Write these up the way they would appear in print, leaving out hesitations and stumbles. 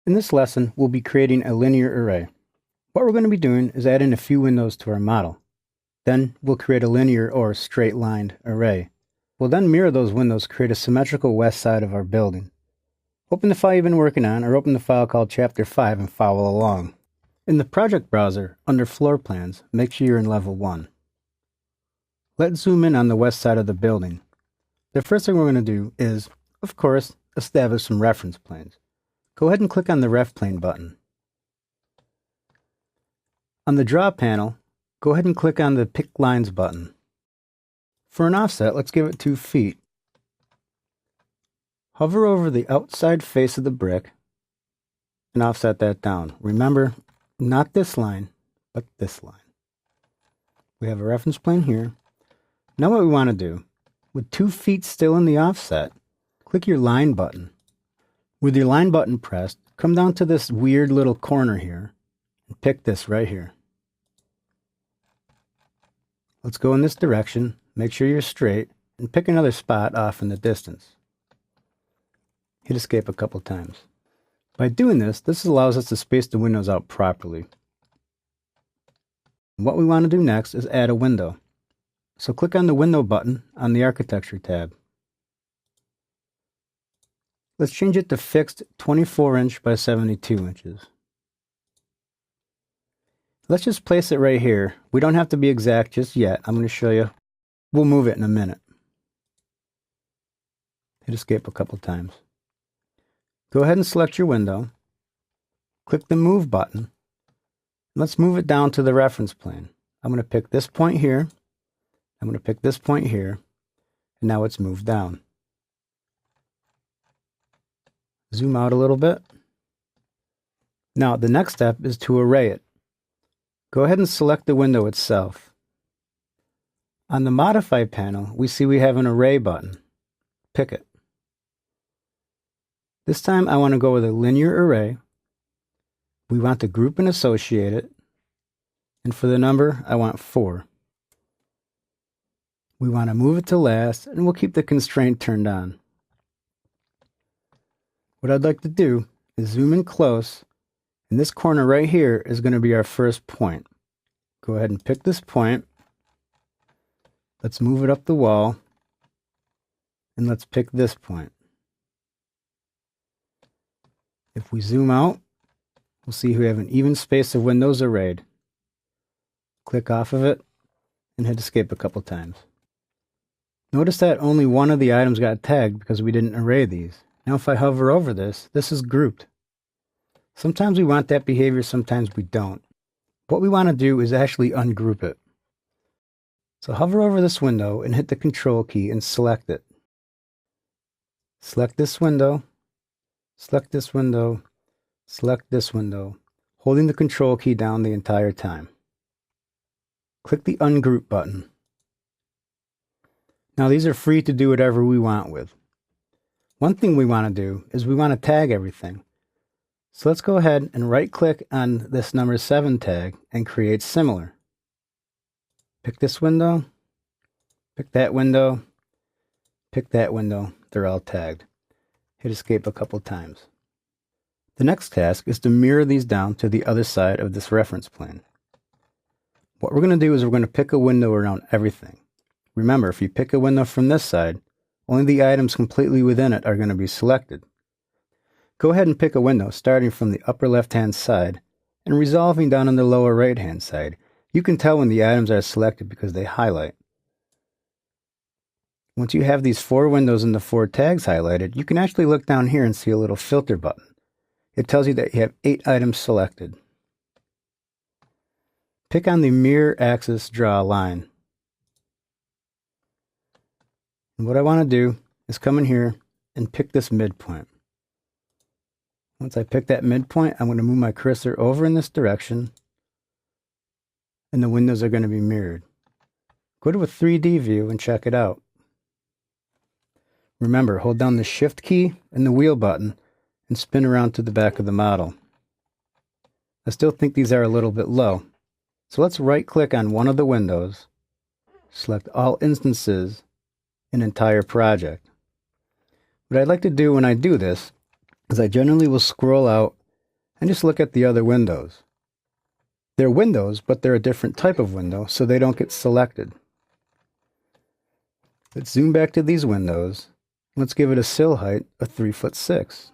In this lesson, we'll be creating a linear array. What we're going to be doing is adding a few windows to our model. Then we'll create a linear or straight-lined array. We'll then mirror those windows to create a symmetrical west side of our building. Open the file you've been working on, or open the file called Chapter 5 and follow along. In the project browser, under Floor Plans, make sure you're in Level 1. Let's zoom in on the west side of the building. The first thing we're going to do is, of course, establish some reference planes. Go ahead and click on the Ref Plane button. On the Draw panel, go ahead and click on the Pick Lines button. For an offset, let's give it 2 feet. Hover over the outside face of the brick and offset that down. Remember, not this line, but this line. We have a reference plane here. Now what we want to do, with 2 feet still in the offset, click your Line button. With your Line button pressed, come down to this weird little corner here and pick this right here. Let's go in this direction, make sure you're straight, and pick another spot off in the distance. Hit Escape a couple times. By doing this allows us to space the windows out properly. What we want to do next is add a window. So click on the Window button on the Architecture tab. Let's change it to fixed 24-inch by 72 inches. Let's just place it right here. We don't have to be exact just yet. I'm going to show you. We'll move it in a minute. Hit Escape a couple times. Go ahead and select your window. Click the Move button. Let's move it down to the reference plane. I'm going to pick this point here. I'm going to pick this point here. And now it's moved down. Zoom out a little bit. Now the next step is to array it. Go ahead and select the window itself. On the Modify panel, we see we have an Array button. Pick it. This time I want to go with a linear array. We want to group and associate it. And for the number, I want 4. We want to move it to last, and we'll keep the constraint turned on. What I'd like to do is zoom in close, and this corner right here is going to be our first point. Go ahead and pick this point. Let's move it up the wall, and let's pick this point. If we zoom out, we'll see we have an even space of windows arrayed. Click off of it, and hit Escape a couple times. Notice that only one of the items got tagged because we didn't array these. Now if I hover over this is grouped. Sometimes we want that behavior, sometimes we don't. What we want to do is actually ungroup it. So hover over this window and hit the Control key and select it. Select this window, select this window, select this window, holding the Control key down the entire time. Click the Ungroup button. Now these are free to do whatever we want with. One thing we want to do is we want to tag everything. So let's go ahead and right-click on this number 7 tag and create Similar. Pick this window, pick that window, pick that window. They're all tagged. Hit Escape a couple times. The next task is to mirror these down to the other side of this reference plane. What we're going to do is we're going to pick a window around everything. Remember, if you pick a window from this side, only the items completely within it are going to be selected. Go ahead and pick a window starting from the upper left-hand side and resolving down on the lower right-hand side. You can tell when the items are selected because they highlight. Once you have these 4 windows and the 4 tags highlighted, you can actually look down here and see a little filter button. It tells you that you have 8 items selected. Pick on the Mirror Axis Draw line. And what I want to do is come in here and pick this midpoint. Once I pick that midpoint, I'm going to move my cursor over in this direction, and the windows are going to be mirrored. Go to a 3D view and check it out. Remember, hold down the Shift key and the wheel button and spin around to the back of the model. I still think these are a little bit low, so let's right-click on one of the windows, select All Instances, an entire project. What I'd like to do when I do this is I generally will scroll out and just look at the other windows. They're windows, but they're a different type of window, so they don't get selected. Let's zoom back to these windows. Let's give it a sill height of 3'6".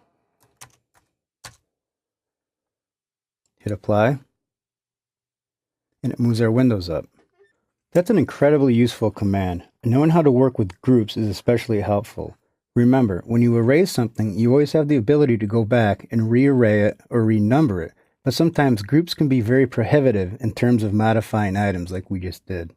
Hit apply, and it moves our windows up. That's an incredibly useful command. Knowing how to work with groups is especially helpful. Remember, when you array something, you always have the ability to go back and rearray it or renumber it, but sometimes groups can be very prohibitive in terms of modifying items like we just did.